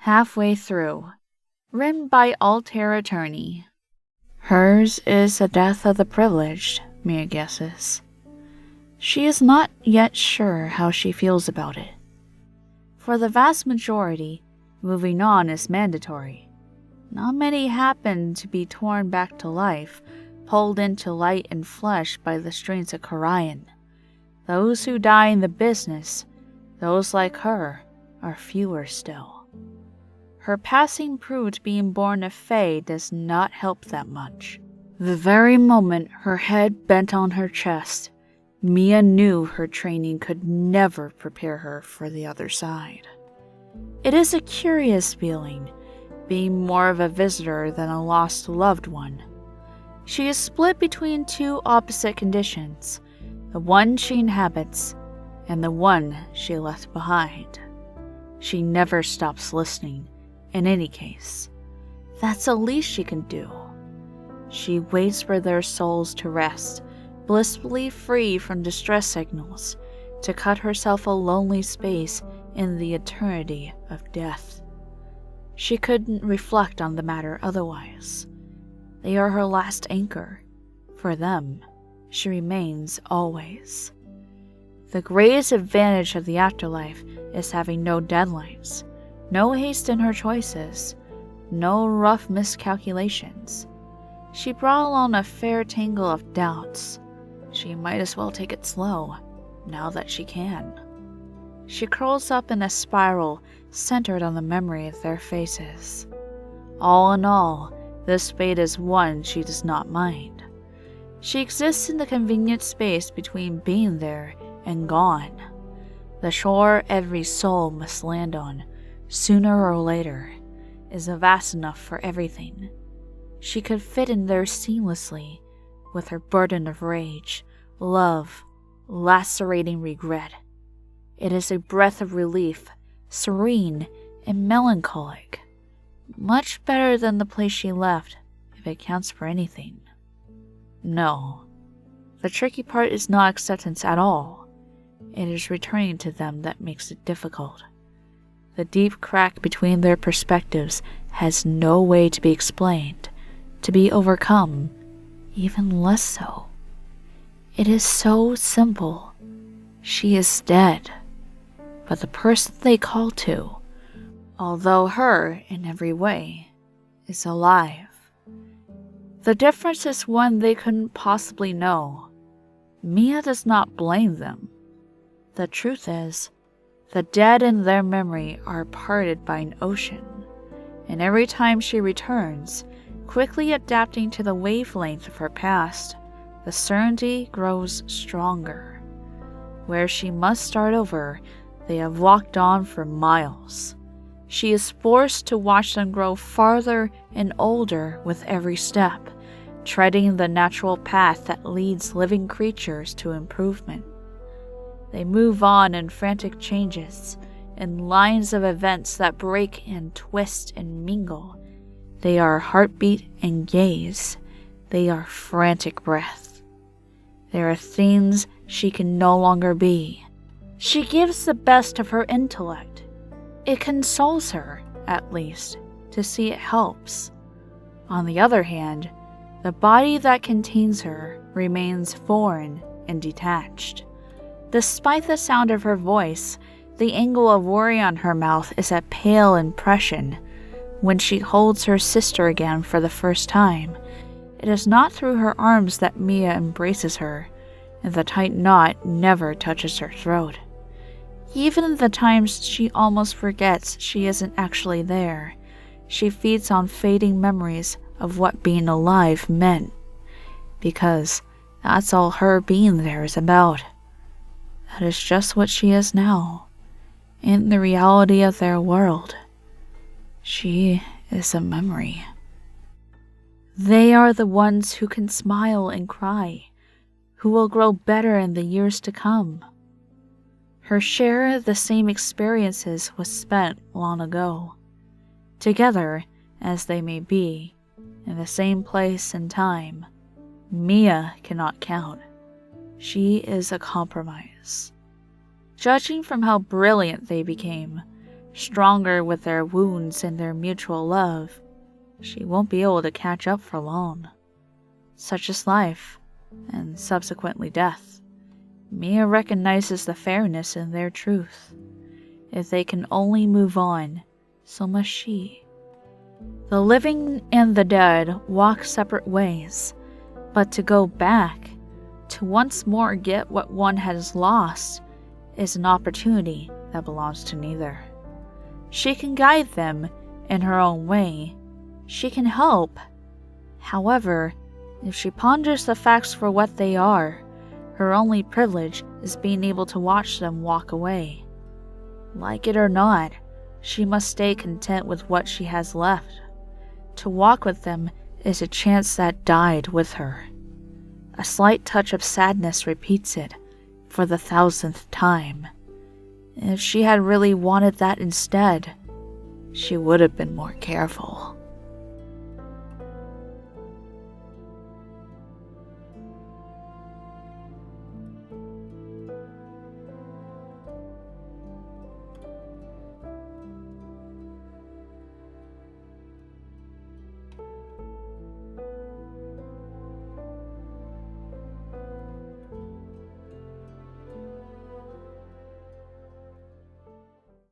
Halfway through. Written by altairattorney. Hers is the death of the privileged, Mia guesses. She is not yet sure how she feels about it. For the vast majority, moving on is mandatory. Not many happen to be torn back to life, pulled into light and flesh by the strings of Corian. Those who die in the business, those like her, are fewer still. Her passing proved being born of Fae does not help that much. The very moment her head bent on her chest, Mia knew her training could never prepare her for the other side. It is a curious feeling, being more of a visitor than a lost loved one. She is split between two opposite conditions, the one she inhabits and the one she left behind. She never stops listening, in any case. That's the least she can do. She waits for their souls to rest, blissfully free from distress signals, to cut herself a lonely space in the eternity of death. She couldn't reflect on the matter otherwise. They are her last anchor. For them, she remains always. The greatest advantage of the afterlife is having no deadlines, no haste in her choices, no rough miscalculations. She brought along a fair tangle of doubts. She might as well take it slow, now that she can. She curls up in a spiral centered on the memory of their faces. All in all, this fate is one she does not mind. She exists in the convenient space between being there and gone. The shore every soul must land on, sooner or later, is vast enough for everything. She could fit in there seamlessly, with her burden of rage, love, lacerating regret. It is a breath of relief, serene and melancholic. Much better than the place she left, if it counts for anything. No, the tricky part is not acceptance at all. It is returning to them that makes it difficult. The deep crack between their perspectives has no way to be explained, to be overcome, even less so. It is so simple. She is dead. But the person they call to, although her in every way, is alive. The difference is one they couldn't possibly know. Mia does not blame them. The truth is, the dead in their memory are parted by an ocean, and every time she returns, quickly adapting to the wavelength of her past, the certainty grows stronger. Where she must start over, they have walked on for miles. She is forced to watch them grow farther and older with every step, treading the natural path that leads living creatures to improvement. They move on in frantic changes, in lines of events that break and twist and mingle. They are heartbeat and gaze. They are frantic breath. There are things she can no longer be. She gives the best of her intellect. It consoles her, at least, to see it helps. On the other hand, the body that contains her remains foreign and detached. Despite the sound of her voice, the angle of worry on her mouth is a pale impression. When she holds her sister again for the first time, it is not through her arms that Mia embraces her, and the tight knot never touches her throat. Even in the times she almost forgets she isn't actually there, she feeds on fading memories of what being alive meant, because that's all her being there is about. That is just what she is now, in the reality of their world. She is a memory. They are the ones who can smile and cry, who will grow better in the years to come. Her share of the same experiences was spent long ago. Together, as they may be, in the same place and time, Mia cannot count. She is a compromise. Judging from how brilliant they became, stronger with their wounds and their mutual love, she won't be able to catch up for long. Such is life, and subsequently death. Mia recognizes the fairness in their truth. If they can only move on, so must she. The living and the dead walk separate ways, but to go back, to once more get what one has lost, is an opportunity that belongs to neither. She can guide them in her own way. She can help. However, if she ponders the facts for what they are, her only privilege is being able to watch them walk away. Like it or not, she must stay content with what she has left. To walk with them is a chance that died with her. A slight touch of sadness repeats it for the 1000th time. If she had really wanted that instead, she would have been more careful.